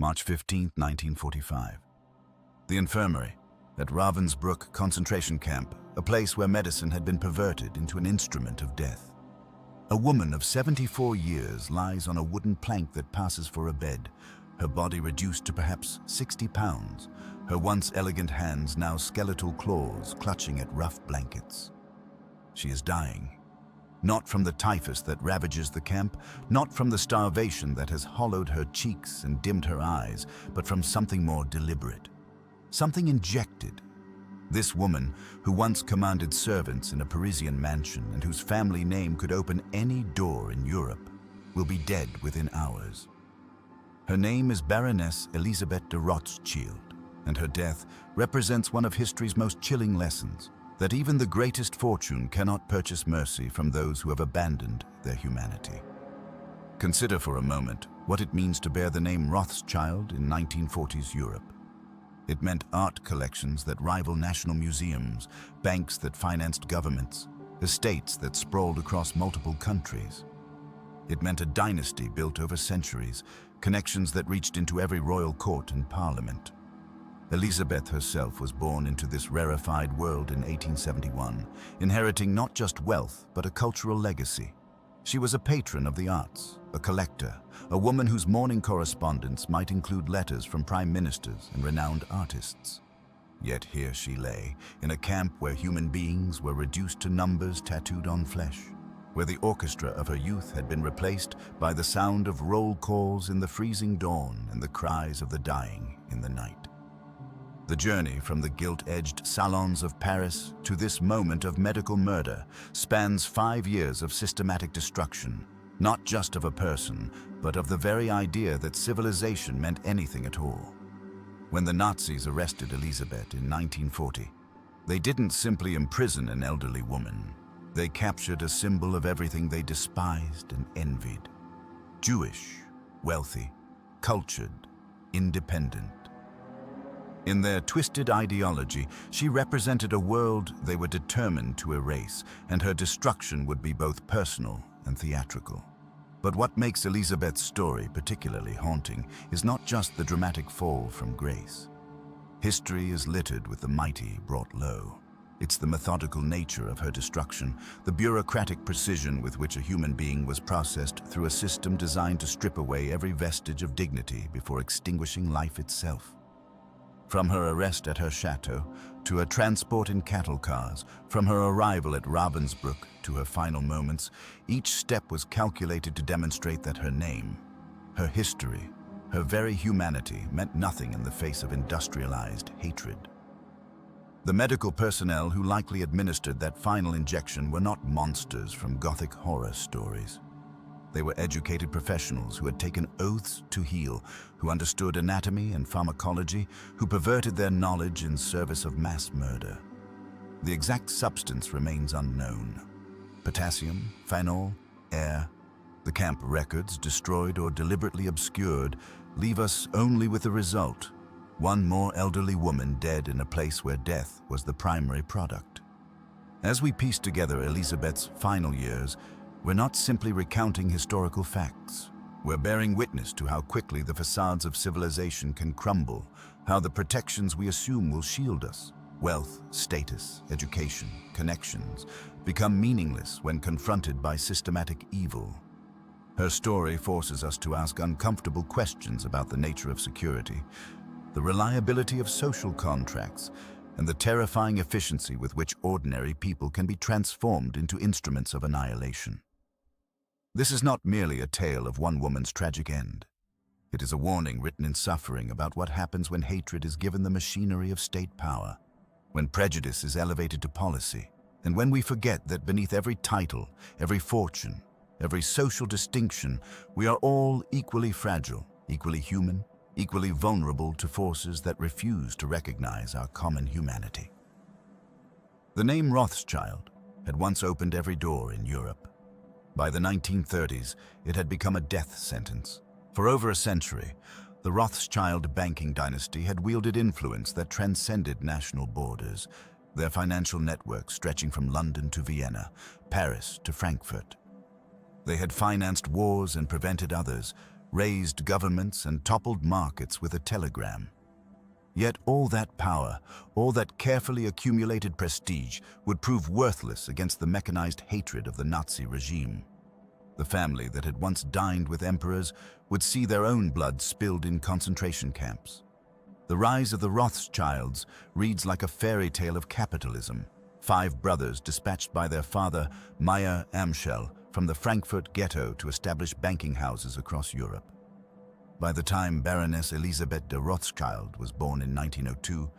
March 15, 1945. The infirmary at Ravensbrück concentration camp, a place where medicine had been perverted into an instrument of death. A woman of 74 years lies on a wooden plank that passes for a bed, her body reduced to perhaps 60 pounds, her once elegant hands now skeletal claws clutching at rough blankets. She is dying. Not from the typhus that ravages the camp, not from the starvation that has hollowed her cheeks and dimmed her eyes, but from something more deliberate. Something injected. This woman, who once commanded servants in a Parisian mansion and whose family name could open any door in Europe, will be dead within hours. Her name is Baroness Élisabeth de Rothschild, and her death represents one of history's most chilling lessons, that even the greatest fortune cannot purchase mercy from those who have abandoned their humanity. Consider for a moment what it means to bear the name Rothschild in 1940s Europe. It meant art collections that rival national museums, banks that financed governments, estates that sprawled across multiple countries. It meant a dynasty built over centuries, connections that reached into every royal court and parliament. Elisabeth herself was born into this rarefied world in 1871, inheriting not just wealth, but a cultural legacy. She was a patron of the arts, a collector, a woman whose morning correspondence might include letters from prime ministers and renowned artists. Yet here she lay, in a camp where human beings were reduced to numbers tattooed on flesh, where the orchestra of her youth had been replaced by the sound of roll calls in the freezing dawn and the cries of the dying in the night. The journey from the gilt-edged salons of Paris to this moment of medical murder spans 5 years of systematic destruction, not just of a person, but of the very idea that civilization meant anything at all. When the Nazis arrested Elisabeth in 1940, they didn't simply imprison an elderly woman. They captured a symbol of everything they despised and envied. Jewish, wealthy, cultured, independent. In their twisted ideology, she represented a world they were determined to erase, and her destruction would be both personal and theatrical. But what makes Elisabeth's story particularly haunting is not just the dramatic fall from grace. History is littered with the mighty brought low. It's the methodical nature of her destruction, the bureaucratic precision with which a human being was processed through a system designed to strip away every vestige of dignity before extinguishing life itself. From her arrest at her chateau, to her transport in cattle cars, from her arrival at Ravensbrück to her final moments, each step was calculated to demonstrate that her name, her history, her very humanity meant nothing in the face of industrialized hatred. The medical personnel who likely administered that final injection were not monsters from Gothic horror stories. They were educated professionals who had taken oaths to heal, who understood anatomy and pharmacology, who perverted their knowledge in service of mass murder. The exact substance remains unknown. Potassium, phenol, air. The camp records, destroyed or deliberately obscured, leave us only with the result: one more elderly woman dead in a place where death was the primary product. As we piece together Elisabeth's final years, we're not simply recounting historical facts. We're bearing witness to how quickly the facades of civilization can crumble, how the protections we assume will shield us, wealth, status, education, connections, become meaningless when confronted by systematic evil. Her story forces us to ask uncomfortable questions about the nature of security, the reliability of social contracts, and the terrifying efficiency with which ordinary people can be transformed into instruments of annihilation. This is not merely a tale of one woman's tragic end. It is a warning written in suffering about what happens when hatred is given the machinery of state power, when prejudice is elevated to policy, and when we forget that beneath every title, every fortune, every social distinction, we are all equally fragile, equally human, equally vulnerable to forces that refuse to recognize our common humanity. The name Rothschild had once opened every door in Europe. By the 1930s, it had become a death sentence. For over a century, the Rothschild banking dynasty had wielded influence that transcended national borders, their financial network stretching from London to Vienna, Paris to Frankfurt. They had financed wars and prevented others, razed governments, and toppled markets with a telegram. Yet all that power, all that carefully accumulated prestige, would prove worthless against the mechanized hatred of the Nazi regime. The family that had once dined with emperors would see their own blood spilled in concentration camps. The rise of the Rothschilds reads like a fairy tale of capitalism. 5 brothers dispatched by their father, Meyer Amschel, from the Frankfurt ghetto to establish banking houses across Europe. By the time Baroness Élisabeth de Rothschild was born in 1902,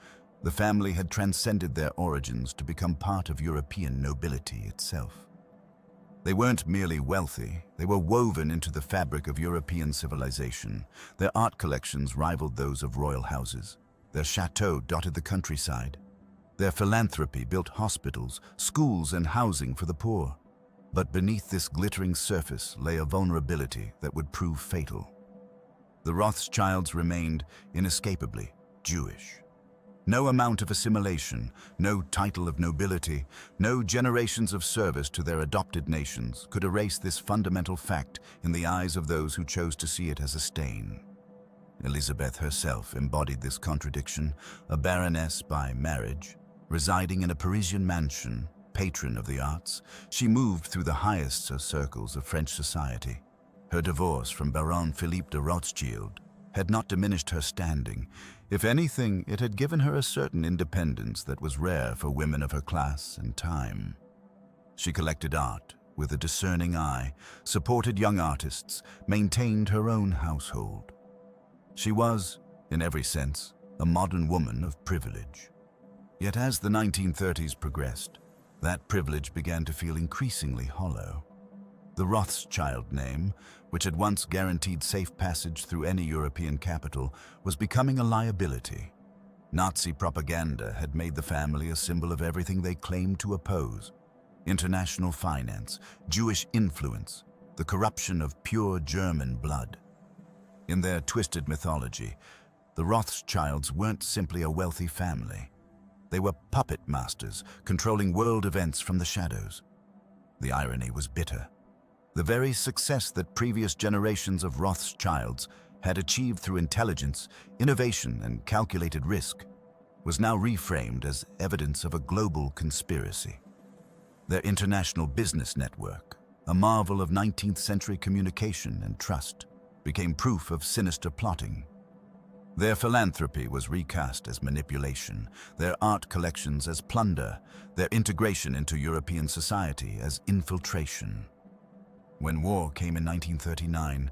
the family had transcended their origins to become part of European nobility itself. They weren't merely wealthy, they were woven into the fabric of European civilization. Their art collections rivaled those of royal houses. Their chateaux dotted the countryside. Their philanthropy built hospitals, schools, and housing for the poor. But beneath this glittering surface lay a vulnerability that would prove fatal. The Rothschilds remained inescapably Jewish. No amount of assimilation, no title of nobility, no generations of service to their adopted nations could erase this fundamental fact in the eyes of those who chose to see it as a stain. Elisabeth herself embodied this contradiction, a baroness by marriage, residing in a Parisian mansion, patron of the arts. She moved through the highest circles of French society. Her divorce from Baron Philippe de Rothschild had not diminished her standing. If anything, it had given her a certain independence that was rare for women of her class and time. She collected art with a discerning eye, supported young artists, maintained her own household. She was, in every sense, a modern woman of privilege. Yet as the 1930s progressed, that privilege began to feel increasingly hollow. The Rothschild name, which had once guaranteed safe passage through any European capital, was becoming a liability. Nazi propaganda had made the family a symbol of everything they claimed to oppose: international finance, Jewish influence, the corruption of pure German blood. In their twisted mythology, the Rothschilds weren't simply a wealthy family. They were puppet masters, controlling world events from the shadows. The irony was bitter. The very success that previous generations of Rothschilds had achieved through intelligence, innovation, and calculated risk was now reframed as evidence of a global conspiracy. Their international business network, a marvel of 19th century communication and trust, became proof of sinister plotting. Their philanthropy was recast as manipulation, their art collections as plunder, their integration into European society as infiltration. When war came in 1939,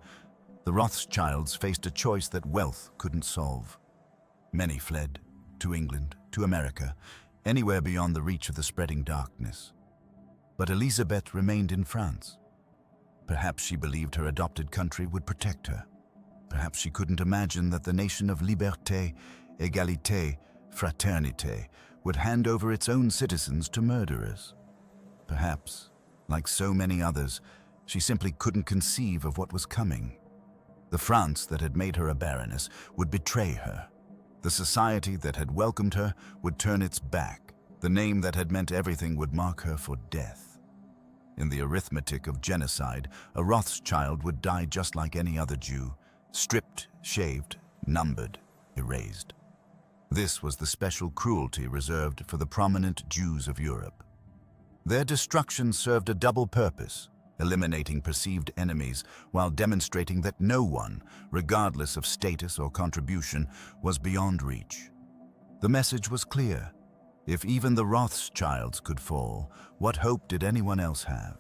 the Rothschilds faced a choice that wealth couldn't solve. Many fled to England, to America, anywhere beyond the reach of the spreading darkness. But Elisabeth remained in France. Perhaps she believed her adopted country would protect her. Perhaps she couldn't imagine that the nation of liberté, égalité, fraternité would hand over its own citizens to murderers. Perhaps, like so many others, she simply couldn't conceive of what was coming. The France that had made her a baroness would betray her. The society that had welcomed her would turn its back. The name that had meant everything would mark her for death. In the arithmetic of genocide, a Rothschild would die just like any other Jew, stripped, shaved, numbered, erased. This was the special cruelty reserved for the prominent Jews of Europe. Their destruction served a double purpose: eliminating perceived enemies while demonstrating that no one, regardless of status or contribution, was beyond reach. The message was clear. If even the Rothschilds could fall, what hope did anyone else have?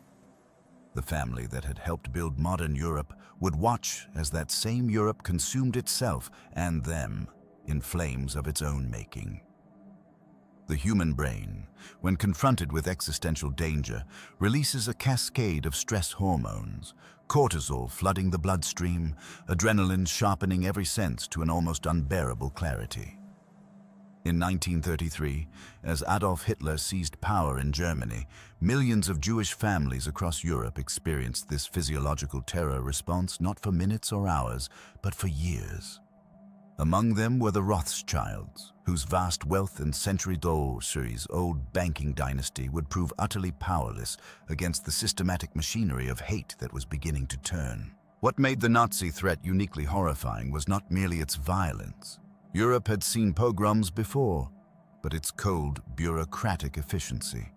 The family that had helped build modern Europe would watch as that same Europe consumed itself and them in flames of its own making. The human brain, when confronted with existential danger, releases a cascade of stress hormones, cortisol flooding the bloodstream, adrenaline sharpening every sense to an almost unbearable clarity. In 1933, as Adolf Hitler seized power in Germany, millions of Jewish families across Europe experienced this physiological terror response not for minutes or hours, but for years. Among them were the Rothschilds, whose vast wealth and centuries-old banking dynasty would prove utterly powerless against the systematic machinery of hate that was beginning to turn. What made the Nazi threat uniquely horrifying was not merely its violence. Europe had seen pogroms before, but its cold, bureaucratic efficiency.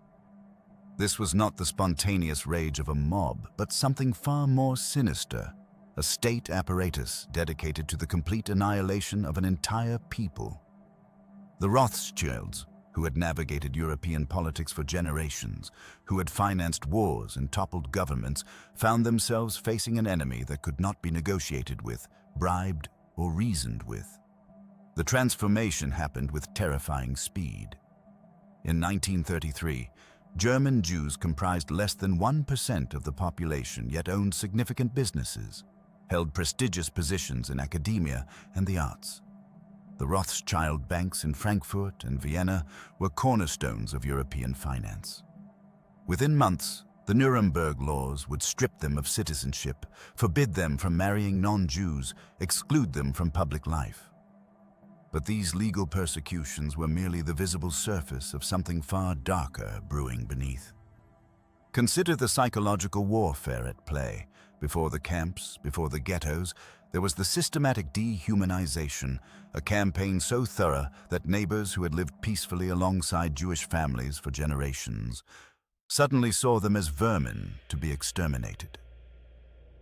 This was not the spontaneous rage of a mob, but something far more sinister, a state apparatus dedicated to the complete annihilation of an entire people. The Rothschilds, who had navigated European politics for generations, who had financed wars and toppled governments, found themselves facing an enemy that could not be negotiated with, bribed, or reasoned with. The transformation happened with terrifying speed. In 1933, German Jews comprised less than 1% of the population, yet owned significant businesses, held prestigious positions in academia and the arts. The Rothschild banks in Frankfurt and Vienna were cornerstones of European finance. Within months, the Nuremberg laws would strip them of citizenship, forbid them from marrying non-Jews, exclude them from public life. But these legal persecutions were merely the visible surface of something far darker brewing beneath. Consider the psychological warfare at play. Before the camps, before the ghettos, there was the systematic dehumanization, a campaign so thorough that neighbors who had lived peacefully alongside Jewish families for generations suddenly saw them as vermin to be exterminated.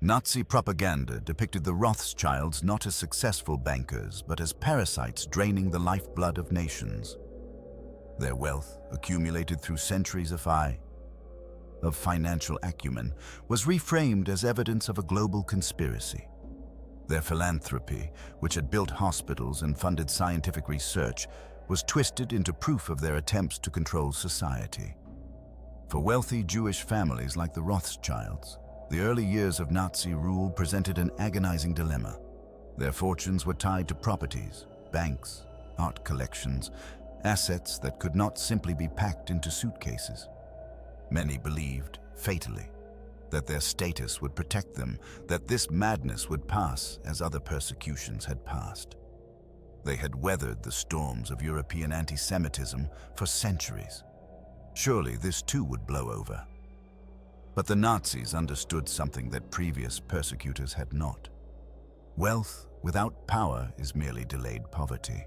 Nazi propaganda depicted the Rothschilds not as successful bankers, but as parasites draining the lifeblood of nations. Their wealth, accumulated through centuries of financial acumen, was reframed as evidence of a global conspiracy. Their philanthropy, which had built hospitals and funded scientific research, was twisted into proof of their attempts to control society. For wealthy Jewish families like the Rothschilds, the early years of Nazi rule presented an agonizing dilemma. Their fortunes were tied to properties, banks, art collections, assets that could not simply be packed into suitcases. Many believed, fatally, that their status would protect them, that this madness would pass as other persecutions had passed. They had weathered the storms of European anti-Semitism for centuries. Surely this too would blow over. But the Nazis understood something that previous persecutors had not. Wealth without power is merely delayed poverty.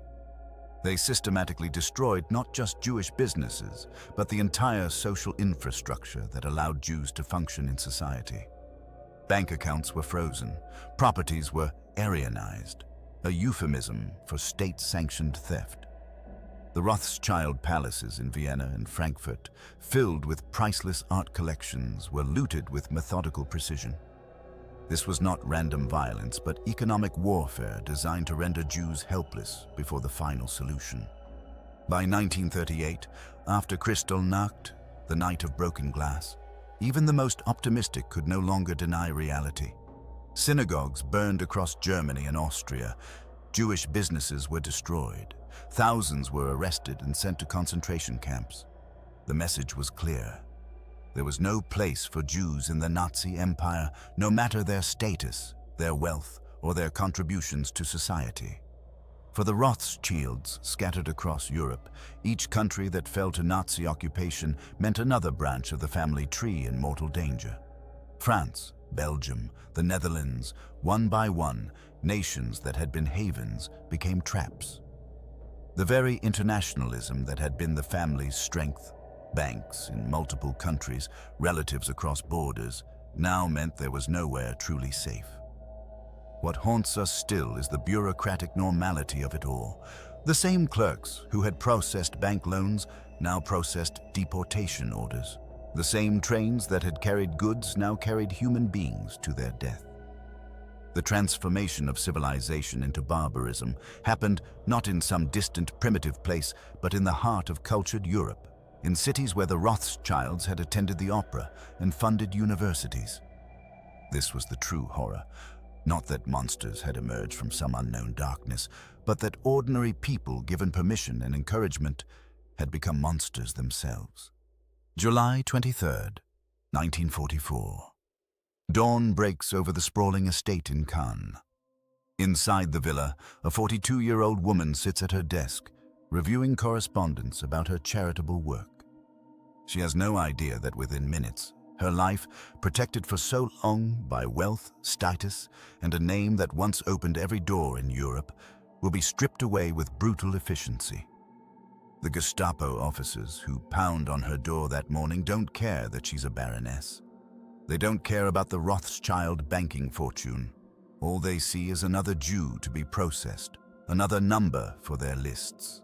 They systematically destroyed not just Jewish businesses, but the entire social infrastructure that allowed Jews to function in society. Bank accounts were frozen, properties were Aryanized, a euphemism for state-sanctioned theft. The Rothschild palaces in Vienna and Frankfurt, filled with priceless art collections, were looted with methodical precision. This was not random violence, but economic warfare designed to render Jews helpless before the final solution. By 1938, after Kristallnacht, the night of broken glass, even the most optimistic could no longer deny reality. Synagogues burned across Germany and Austria. Jewish businesses were destroyed. Thousands were arrested and sent to concentration camps. The message was clear. There was no place for Jews in the Nazi Empire, no matter their status, their wealth, or their contributions to society. For the Rothschilds scattered across Europe, each country that fell to Nazi occupation meant another branch of the family tree in mortal danger. France, Belgium, the Netherlands, one by one, nations that had been havens became traps. The very internationalism that had been the family's strength, banks in multiple countries, relatives across borders, now meant there was nowhere truly safe. What haunts us still is the bureaucratic normality of it all. The same clerks who had processed bank loans now processed deportation orders. The same trains that had carried goods now carried human beings to their death. The transformation of civilization into barbarism happened not in some distant primitive place, but in the heart of cultured Europe, in cities where the Rothschilds had attended the opera and funded universities. This was the true horror. Not that monsters had emerged from some unknown darkness, but that ordinary people given permission and encouragement had become monsters themselves. July 23rd, 1944. Dawn breaks over the sprawling estate in Cannes. Inside the villa, a 42-year-old woman sits at her desk, reviewing correspondence about her charitable work. She has no idea that within minutes, Her life, protected for so long by wealth, status, and a name that once opened every door in Europe, will be stripped away with brutal efficiency. The Gestapo officers who pound on her door that morning don't care that she's a baroness. They don't care about the Rothschild banking fortune. All they see is another Jew to be processed, another number for their lists.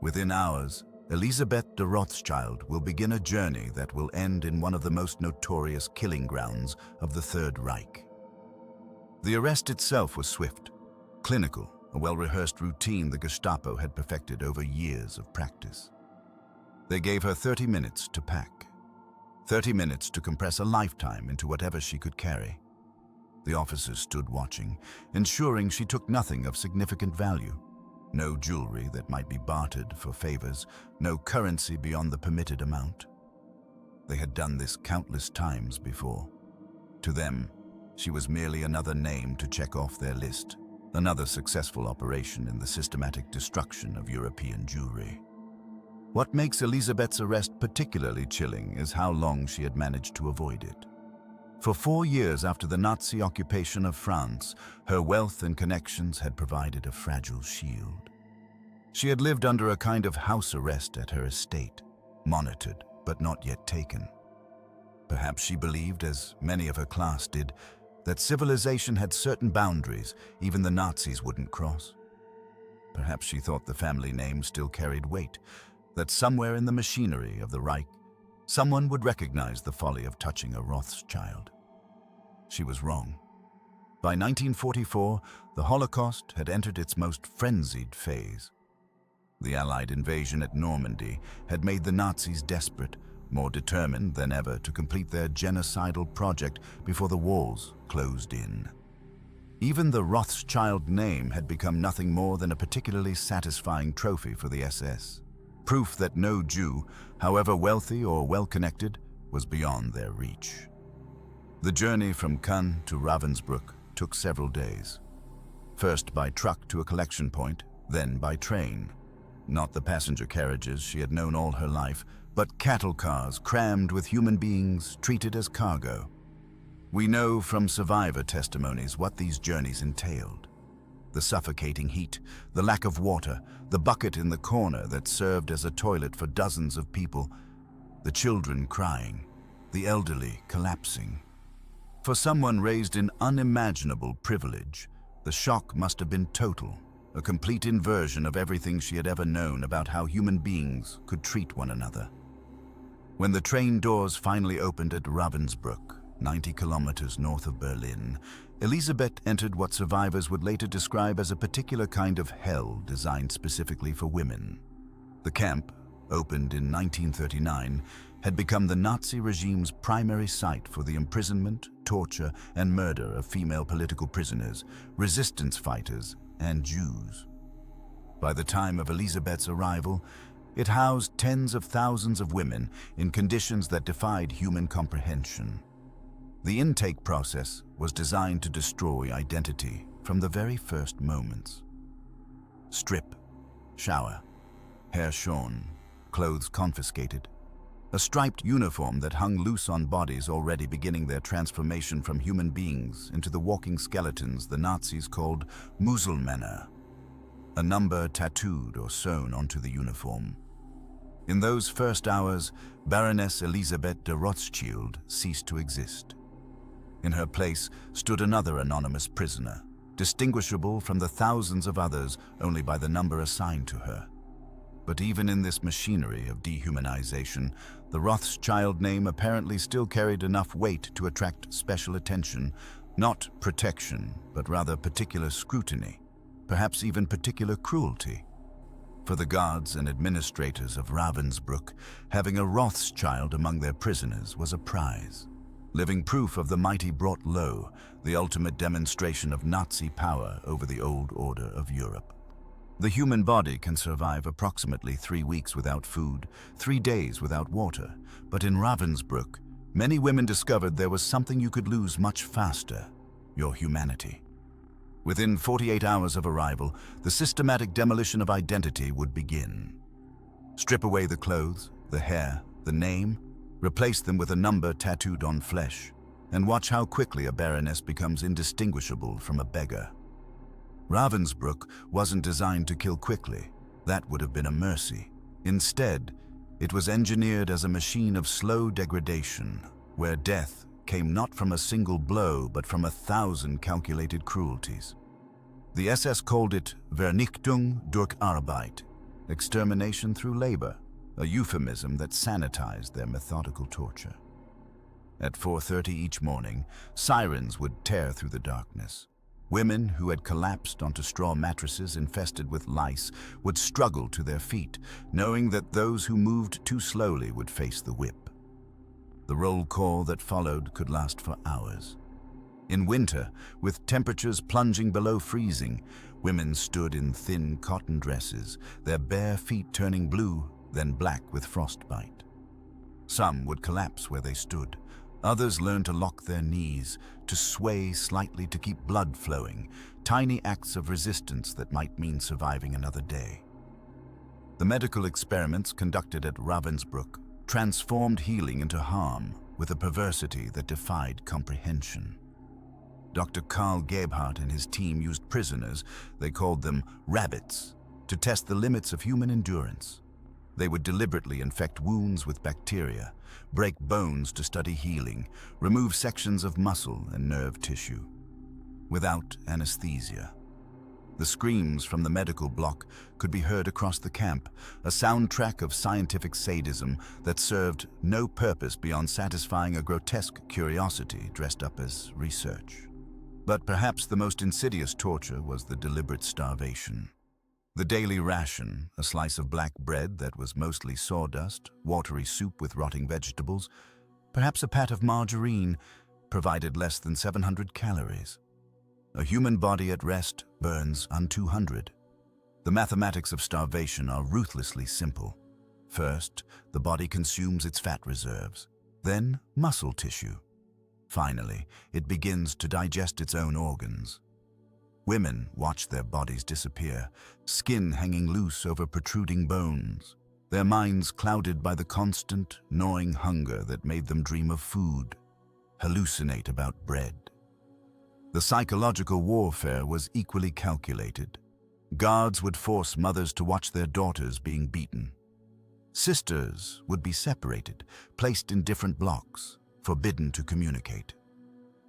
Within hours, Elisabeth de Rothschild will begin a journey that will end in one of the most notorious killing grounds of the Third Reich. The arrest itself was swift, clinical, a well-rehearsed routine the Gestapo had perfected over years of practice. They gave her 30 minutes to pack, 30 minutes to compress a lifetime into whatever she could carry. The officers stood watching, ensuring she took nothing of significant value. No jewelry that might be bartered for favors, no currency beyond the permitted amount. They had done this countless times before. To them, she was merely another name to check off their list, another successful operation in the systematic destruction of European Jewry. What makes Elisabeth's arrest particularly chilling is how long she had managed to avoid it. For 4 years after the Nazi occupation of France, her wealth and connections had provided a fragile shield. She had lived under a kind of house arrest at her estate, monitored but not yet taken. Perhaps she believed, as many of her class did, that civilization had certain boundaries even the Nazis wouldn't cross. Perhaps she thought the family name still carried weight, that somewhere in the machinery of the Reich, someone would recognize the folly of touching a Rothschild. She was wrong. By 1944, the Holocaust had entered its most frenzied phase. The Allied invasion at Normandy had made the Nazis desperate, more determined than ever to complete their genocidal project before the walls closed in. Even the Rothschild name had become nothing more than a particularly satisfying trophy for the SS. Proof that no Jew, however wealthy or well-connected, was beyond their reach. The journey from Cannes to Ravensbrück took several days. First by truck to a collection point, then by train. Not the passenger carriages she had known all her life, but cattle cars crammed with human beings treated as cargo. We know from survivor testimonies what these journeys entailed. The suffocating heat, the lack of water, the bucket in the corner that served as a toilet for dozens of people, the children crying, the elderly collapsing. For someone raised in unimaginable privilege, the shock must have been total, a complete inversion of everything she had ever known about how human beings could treat one another. When the train doors finally opened at Ravensbrück, 90 kilometers north of Berlin, Elisabeth entered what survivors would later describe as a particular kind of hell designed specifically for women. The camp, opened in 1939, had become the Nazi regime's primary site for the imprisonment, torture, and murder of female political prisoners, resistance fighters, and Jews. By the time of Elisabeth's arrival, it housed tens of thousands of women in conditions that defied human comprehension. The intake process was designed to destroy identity from the very first moments. Strip, shower, hair shorn, clothes confiscated. A striped uniform that hung loose on bodies already beginning their transformation from human beings into the walking skeletons the Nazis called Muselmänner. A number tattooed or sewn onto the uniform. In those first hours, Baroness Élisabeth de Rothschild ceased to exist. In her place stood another anonymous prisoner, distinguishable from the thousands of others only by the number assigned to her. But even in this machinery of dehumanization, the Rothschild name apparently still carried enough weight to attract special attention, not protection, but rather particular scrutiny, perhaps even particular cruelty. For the guards and administrators of Ravensbrück, having a Rothschild among their prisoners was a prize. Living proof of the mighty brought low, the ultimate demonstration of Nazi power over the old order of Europe. The human body can survive approximately 3 weeks without food, 3 days without water, but in Ravensbrück, many women discovered there was something you could lose much faster: your humanity. Within 48 hours of arrival, the systematic demolition of identity would begin. Strip away the clothes, the hair, the name, Replace them with a number tattooed on flesh, and watch how quickly a baroness becomes indistinguishable from a beggar. Ravensbrück wasn't designed to kill quickly. That would have been a mercy. Instead, it was engineered as a machine of slow degradation, where death came not from a single blow but from 1,000 calculated cruelties. The SS called it Vernichtung durch Arbeit, extermination through labor, a euphemism that sanitized their methodical torture. At 4:30 each morning, sirens would tear through the darkness. Women who had collapsed onto straw mattresses infested with lice would struggle to their feet, knowing that those who moved too slowly would face the whip. The roll call that followed could last for hours. In winter, with temperatures plunging below freezing, women stood in thin cotton dresses, their bare feet turning blue, then black with frostbite. Some would collapse where they stood. Others learned to lock their knees, to sway slightly to keep blood flowing, tiny acts of resistance that might mean surviving another day. The medical experiments conducted at Ravensbrück transformed healing into harm with a perversity that defied comprehension. Dr. Karl Gebhardt and his team used prisoners, they called them rabbits, to test the limits of human endurance. They would deliberately infect wounds with bacteria, break bones to study healing, remove sections of muscle and nerve tissue. Without anesthesia. The screams from the medical block could be heard across the camp, a soundtrack of scientific sadism that served no purpose beyond satisfying a grotesque curiosity dressed up as research. But perhaps the most insidious torture was the deliberate starvation. The daily ration, a slice of black bread that was mostly sawdust, watery soup with rotting vegetables, perhaps a pat of margarine, provided less than 700 calories. A human body at rest burns on 200. The mathematics of starvation are ruthlessly simple. First, the body consumes its fat reserves, then muscle tissue. Finally, it begins to digest its own organs. Women watch their bodies disappear, skin hanging loose over protruding bones, their minds clouded by the constant, gnawing hunger that made them dream of food, hallucinate about bread. The psychological warfare was equally calculated. Guards would force mothers to watch their daughters being beaten. Sisters would be separated, placed in different blocks, forbidden to communicate.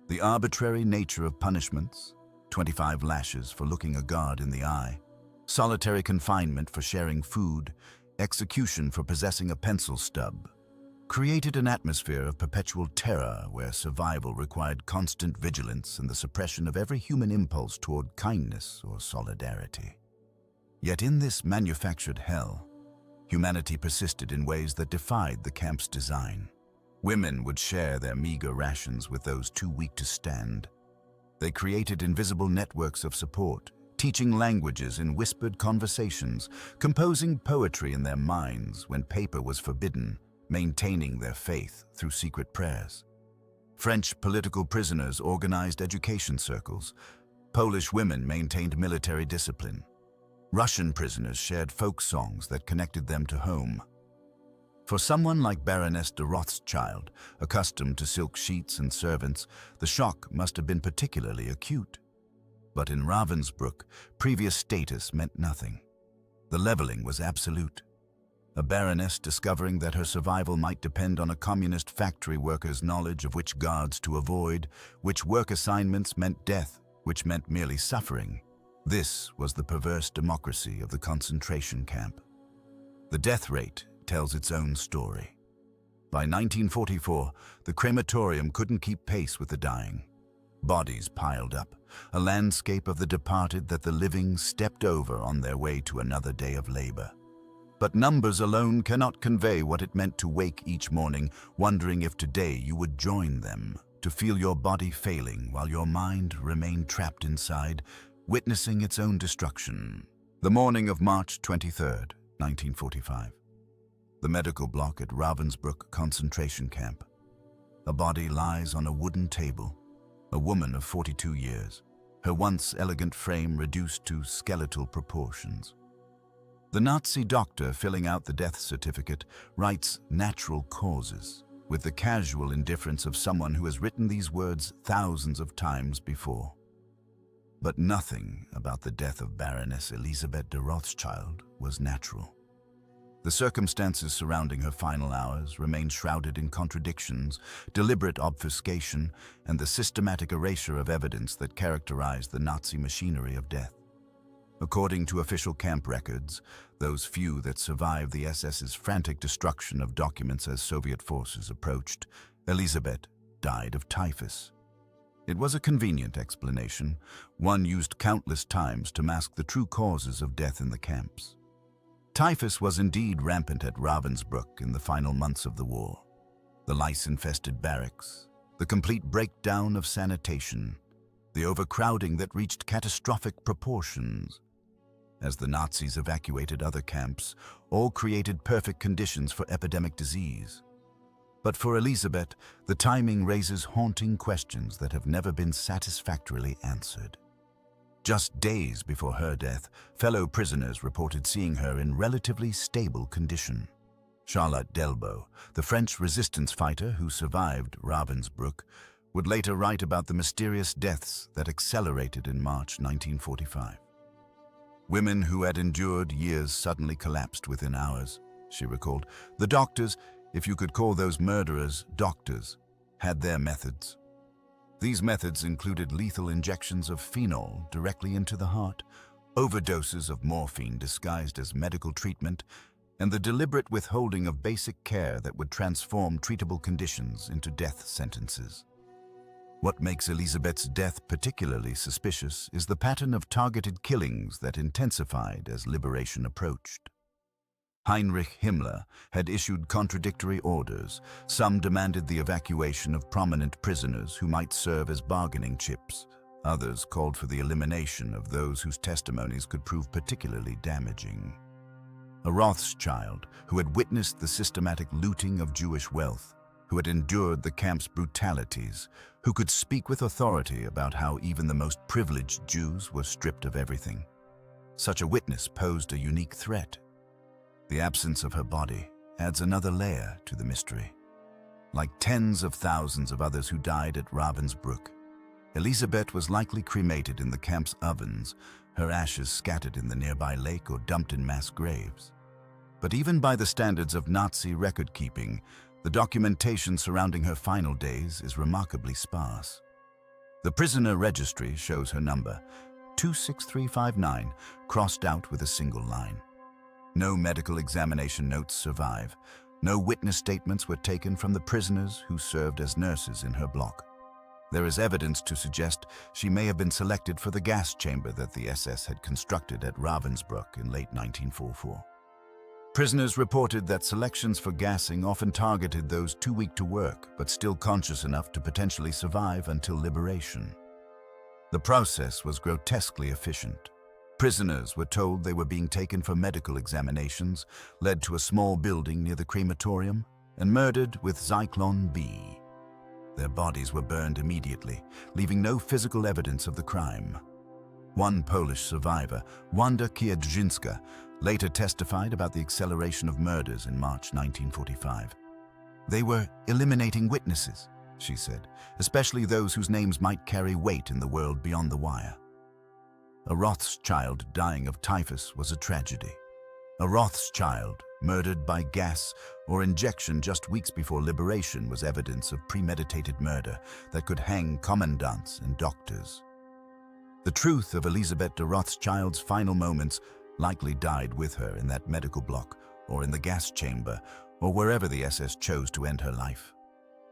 The arbitrary nature of punishments, 25 lashes for looking a guard in the eye, solitary confinement for sharing food, execution for possessing a pencil stub, created an atmosphere of perpetual terror where survival required constant vigilance and the suppression of every human impulse toward kindness or solidarity. Yet in this manufactured hell, humanity persisted in ways that defied the camp's design. Women would share their meager rations with those too weak to stand. They created invisible networks of support, teaching languages in whispered conversations, composing poetry in their minds when paper was forbidden, maintaining their faith through secret prayers. French political prisoners organized education circles. Polish women maintained military discipline. Russian prisoners shared folk songs that connected them to home. For someone like Baroness de Rothschild, accustomed to silk sheets and servants, the shock must have been particularly acute. But in Ravensbrück, previous status meant nothing. The leveling was absolute. A baroness discovering that her survival might depend on a communist factory worker's knowledge of which guards to avoid, which work assignments meant death, which meant merely suffering. This was the perverse democracy of the concentration camp. The death rate tells its own story. By 1944, the crematorium couldn't keep pace with the dying. Bodies piled up, a landscape of the departed that the living stepped over on their way to another day of labor. But numbers alone cannot convey what it meant to wake each morning, wondering if today you would join them, to feel your body failing while your mind remained trapped inside, witnessing its own destruction. The morning of March 23rd, 1945. The medical block at Ravensbrück concentration camp. A body lies on a wooden table, a woman of 42 years, her once elegant frame reduced to skeletal proportions. The Nazi doctor filling out the death certificate writes natural causes, with the casual indifference of someone who has written these words thousands of times before. But nothing about the death of Baroness Élisabeth de Rothschild was natural. The circumstances surrounding her final hours remain shrouded in contradictions, deliberate obfuscation, and the systematic erasure of evidence that characterized the Nazi machinery of death. According to official camp records, those few that survived the SS's frantic destruction of documents as Soviet forces approached, Elisabeth died of typhus. It was a convenient explanation, one used countless times to mask the true causes of death in the camps. Typhus was indeed rampant at Ravensbrück in the final months of the war. The lice-infested barracks, the complete breakdown of sanitation, the overcrowding that reached catastrophic proportions. As the Nazis evacuated other camps, all created perfect conditions for epidemic disease. But for Elisabeth, the timing raises haunting questions that have never been satisfactorily answered. Just days before her death, fellow prisoners reported seeing her in relatively stable condition. Charlotte Delbo, the French resistance fighter who survived Ravensbrück, would later write about the mysterious deaths that accelerated in March 1945. Women who had endured years suddenly collapsed within hours, she recalled. The doctors, if you could call those murderers doctors, had their methods. These methods included lethal injections of phenol directly into the heart, overdoses of morphine disguised as medical treatment, and the deliberate withholding of basic care that would transform treatable conditions into death sentences. What makes Elisabeth's death particularly suspicious is the pattern of targeted killings that intensified as liberation approached. Heinrich Himmler had issued contradictory orders. Some demanded the evacuation of prominent prisoners who might serve as bargaining chips. Others called for the elimination of those whose testimonies could prove particularly damaging. A Rothschild, who had witnessed the systematic looting of Jewish wealth, who had endured the camp's brutalities, who could speak with authority about how even the most privileged Jews were stripped of everything. Such a witness posed a unique threat. The absence of her body adds another layer to the mystery. Like tens of thousands of others who died at Ravensbrück, Elisabeth was likely cremated in the camp's ovens, her ashes scattered in the nearby lake or dumped in mass graves. But even by the standards of Nazi record-keeping, the documentation surrounding her final days is remarkably sparse. The prisoner registry shows her number, 26359, crossed out with a single line. No medical examination notes survive. No witness statements were taken from the prisoners who served as nurses in her block. There is evidence to suggest she may have been selected for the gas chamber that the SS had constructed at Ravensbrück in late 1944. Prisoners reported that selections for gassing often targeted those too weak to work but still conscious enough to potentially survive until liberation. The process was grotesquely efficient. Prisoners were told they were being taken for medical examinations, led to a small building near the crematorium, and murdered with Zyklon B. Their bodies were burned immediately, leaving no physical evidence of the crime. One Polish survivor, Wanda Kiedrzynska, later testified about the acceleration of murders in March 1945. They were eliminating witnesses, she said, especially those whose names might carry weight in the world beyond the wire. A Rothschild dying of typhus was a tragedy. A Rothschild murdered by gas or injection just weeks before liberation was evidence of premeditated murder that could hang commandants and doctors. The truth of Elisabeth de Rothschild's final moments likely died with her in that medical block or in the gas chamber or wherever the SS chose to end her life.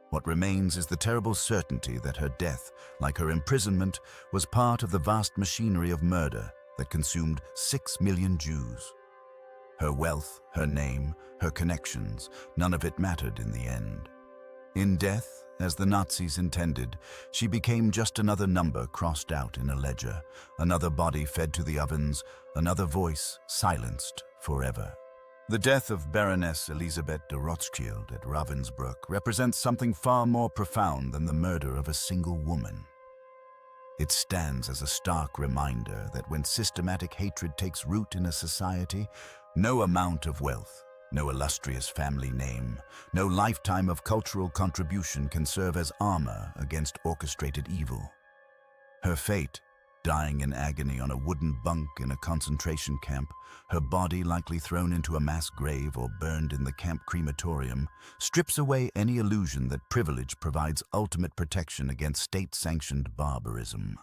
What remains is the terrible certainty that her death, like her imprisonment, was part of the vast machinery of murder that consumed 6 million Jews. Her wealth, her name, her connections, none of it mattered in the end. In death, as the Nazis intended, she became just another number crossed out in a ledger, another body fed to the ovens, another voice silenced forever. The death of Baroness Élisabeth de Rothschild at Ravensbrück represents something far more profound than the murder of a single woman. It stands as a stark reminder that when systematic hatred takes root in a society, no amount of wealth, No illustrious family name, no lifetime of cultural contribution can serve as armor against orchestrated evil. Her fate, dying in agony on a wooden bunk in a concentration camp, her body likely thrown into a mass grave or burned in the camp crematorium, strips away any illusion that privilege provides ultimate protection against state-sanctioned barbarism.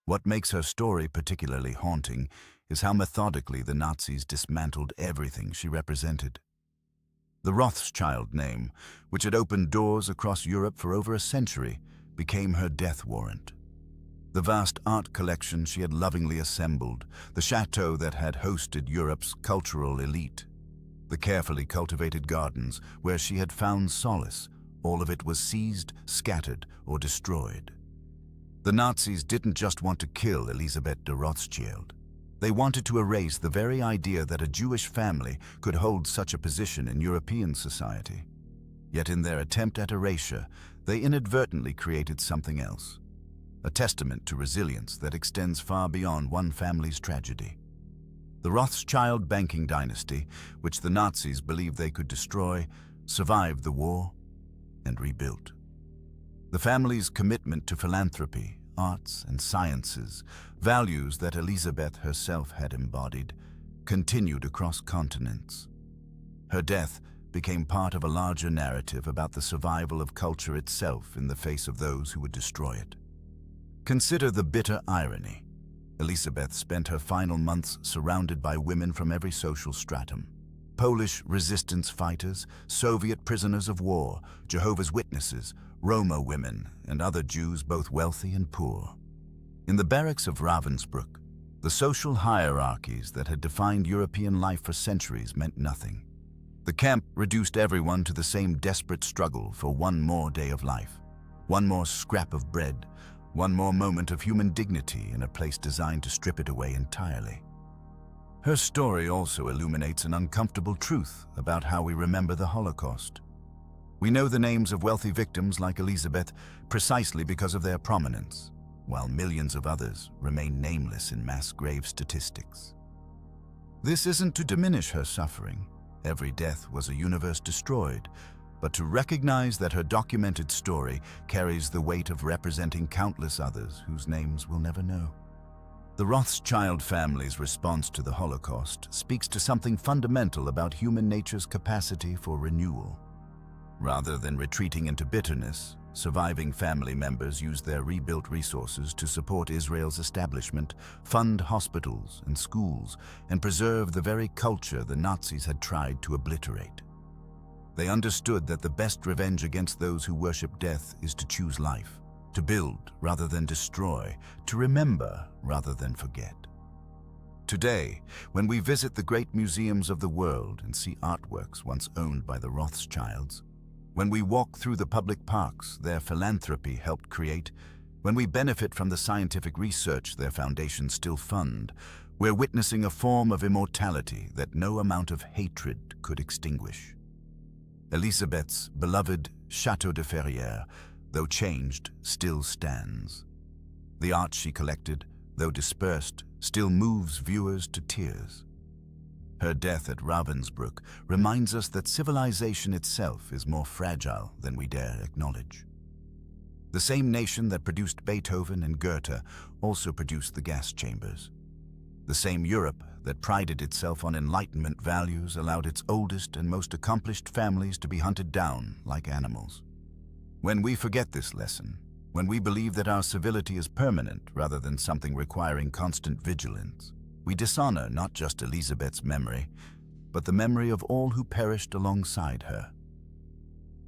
What makes her story particularly haunting is how methodically the Nazis dismantled everything she represented. The Rothschild name, which had opened doors across Europe for over a century, became her death warrant. The vast art collection she had lovingly assembled, the chateau that had hosted Europe's cultural elite, the carefully cultivated gardens where she had found solace, all of it was seized, scattered, or destroyed. The Nazis didn't just want to kill Elisabeth de Rothschild. They wanted to erase the very idea that a Jewish family could hold such a position in European society. Yet in their attempt at erasure, they inadvertently created something else, a testament to resilience that extends far beyond one family's tragedy. The Rothschild banking dynasty, which the Nazis believed they could destroy, survived the war and rebuilt. The family's commitment to philanthropy, arts, and sciences, values that Elisabeth herself had embodied, continued across continents. Her death became part of a larger narrative about the survival of culture itself in the face of those who would destroy it. Consider the bitter irony. Elisabeth spent her final months surrounded by women from every social stratum. Polish resistance fighters, Soviet prisoners of war, Jehovah's Witnesses, Roma women, and other Jews both wealthy and poor. In the barracks of Ravensbrück, the social hierarchies that had defined European life for centuries meant nothing. The camp reduced everyone to the same desperate struggle for one more day of life, one more scrap of bread, one more moment of human dignity in a place designed to strip it away entirely. Her story also illuminates an uncomfortable truth about how we remember the Holocaust. We know the names of wealthy victims like Elisabeth precisely because of their prominence, while millions of others remain nameless in mass grave statistics. This isn't to diminish her suffering. Every death was a universe destroyed, but to recognize that her documented story carries the weight of representing countless others whose names we'll never know. The Rothschild family's response to the Holocaust speaks to something fundamental about human nature's capacity for renewal. Rather than retreating into bitterness, surviving family members used their rebuilt resources to support Israel's establishment, fund hospitals and schools, and preserve the very culture the Nazis had tried to obliterate. They understood that the best revenge against those who worship death is to choose life, to build rather than destroy, to remember rather than forget. Today, when we visit the great museums of the world and see artworks once owned by the Rothschilds, when we walk through the public parks their philanthropy helped create, when we benefit from the scientific research their foundations still fund, we're witnessing a form of immortality that no amount of hatred could extinguish. Elisabeth's beloved Château de Ferrières, though changed, still stands. The art she collected, though dispersed, still moves viewers to tears. Her death at Ravensbrück reminds us that civilization itself is more fragile than we dare acknowledge. The same nation that produced Beethoven and Goethe also produced the gas chambers. The same Europe that prided itself on Enlightenment values allowed its oldest and most accomplished families to be hunted down like animals. When we forget this lesson, when we believe that our civility is permanent rather than something requiring constant vigilance, we dishonor not just Elisabeth's memory, but the memory of all who perished alongside her.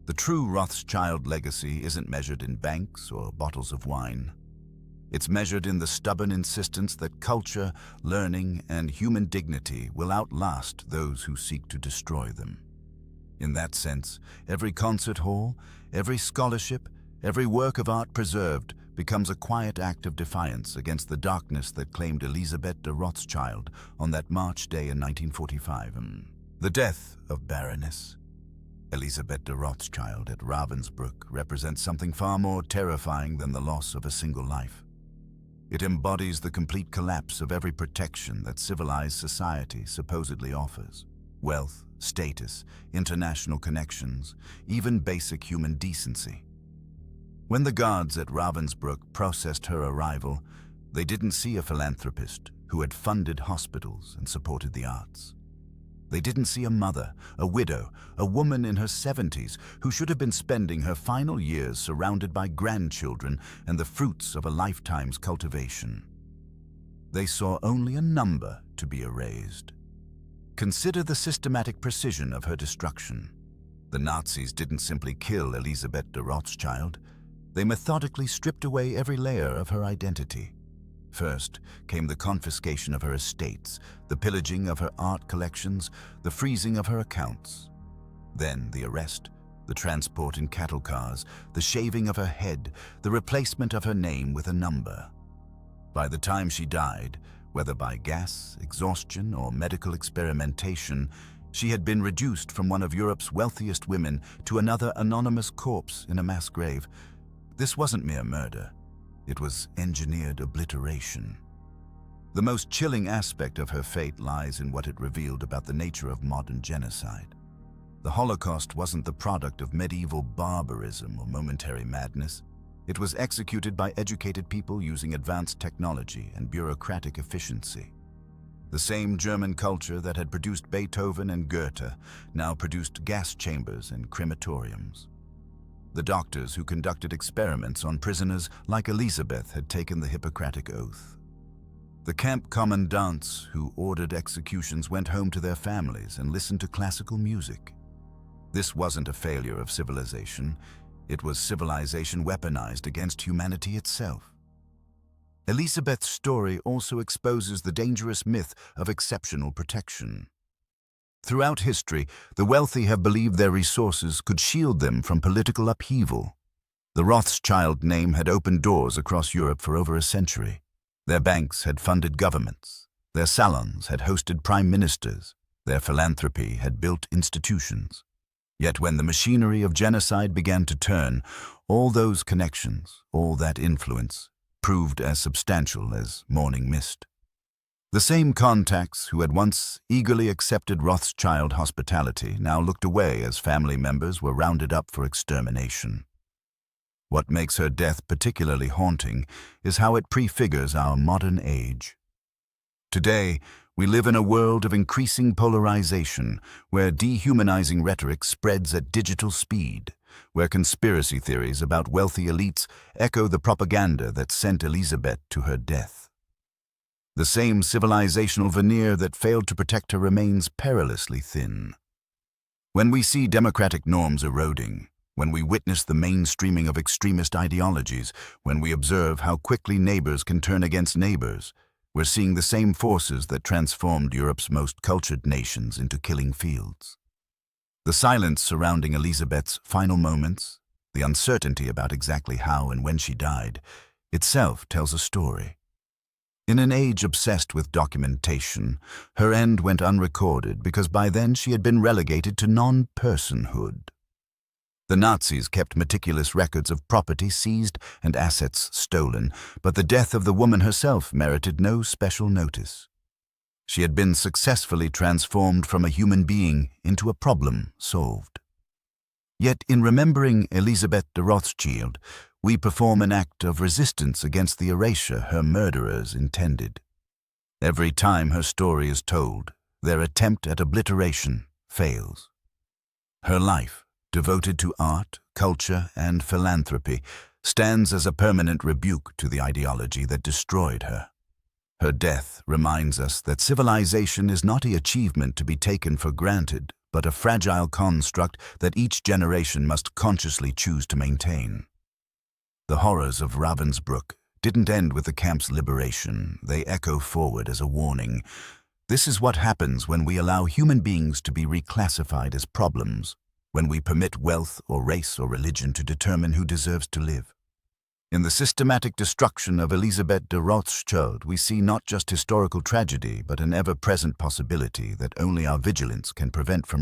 The true Rothschild legacy isn't measured in banks or bottles of wine. It's measured in the stubborn insistence that culture, learning, and human dignity will outlast those who seek to destroy them. In that sense, every concert hall, every scholarship, every work of art preserved becomes a quiet act of defiance against the darkness that claimed Elisabeth de Rothschild on that March day in 1945. The death of Baroness Élisabeth de Rothschild at Ravensbrück represents something far more terrifying than the loss of a single life. It embodies the complete collapse of every protection that civilized society supposedly offers. Wealth, status, international connections, even basic human decency. When the guards at Ravensbrück processed her arrival, they didn't see a philanthropist who had funded hospitals and supported the arts. They didn't see a mother, a widow, a woman in her 70s who should have been spending her final years surrounded by grandchildren and the fruits of a lifetime's cultivation. They saw only a number to be erased. Consider the systematic precision of her destruction. The Nazis didn't simply kill Elisabeth de Rothschild. They methodically stripped away every layer of her identity. First came the confiscation of her estates, the pillaging of her art collections, the freezing of her accounts. Then the arrest, the transport in cattle cars, the shaving of her head, the replacement of her name with a number. By the time she died, whether by gas, exhaustion, or medical experimentation, she had been reduced from one of Europe's wealthiest women to another anonymous corpse in a mass grave. This wasn't mere murder. It was engineered obliteration. The most chilling aspect of her fate lies in what it revealed about the nature of modern genocide. The Holocaust wasn't the product of medieval barbarism or momentary madness. It was executed by educated people using advanced technology and bureaucratic efficiency. The same German culture that had produced Beethoven and Goethe now produced gas chambers and crematoriums. The doctors who conducted experiments on prisoners like Elisabeth had taken the Hippocratic Oath. The camp commandants who ordered executions went home to their families and listened to classical music. This wasn't a failure of civilization. It was civilization weaponized against humanity itself. Elisabeth's story also exposes the dangerous myth of exceptional protection. Throughout history, the wealthy have believed their resources could shield them from political upheaval. The Rothschild name had opened doors across Europe for over a century. Their banks had funded governments. Their salons had hosted prime ministers. Their philanthropy had built institutions. Yet when the machinery of genocide began to turn, all those connections, all that influence, proved as substantial as morning mist. The same contacts who had once eagerly accepted Rothschild hospitality now looked away as family members were rounded up for extermination. What makes her death particularly haunting is how it prefigures our modern age. Today, we live in a world of increasing polarization, where dehumanizing rhetoric spreads at digital speed, where conspiracy theories about wealthy elites echo the propaganda that sent Elisabeth to her death. The same civilizational veneer that failed to protect her remains perilously thin. When we see democratic norms eroding, when we witness the mainstreaming of extremist ideologies, when we observe how quickly neighbors can turn against neighbors, we're seeing the same forces that transformed Europe's most cultured nations into killing fields. The silence surrounding Elisabeth's final moments, the uncertainty about exactly how and when she died, itself tells a story. In an age obsessed with documentation, her end went unrecorded because by then she had been relegated to non-personhood. The Nazis kept meticulous records of property seized and assets stolen, but the death of the woman herself merited no special notice. She had been successfully transformed from a human being into a problem solved. Yet in remembering Elisabeth de Rothschild, we perform an act of resistance against the erasure her murderers intended. Every time her story is told, their attempt at obliteration fails. Her life, devoted to art, culture, and philanthropy, stands as a permanent rebuke to the ideology that destroyed her. Her death reminds us that civilization is not an achievement to be taken for granted, but a fragile construct that each generation must consciously choose to maintain. The horrors of Ravensbrück didn't end with the camp's liberation. They echo forward as a warning. This is what happens when we allow human beings to be reclassified as problems, when we permit wealth or race or religion to determine who deserves to live. In the systematic destruction of Elisabeth de Rothschild, we see not just historical tragedy, but an ever-present possibility that only our vigilance can prevent from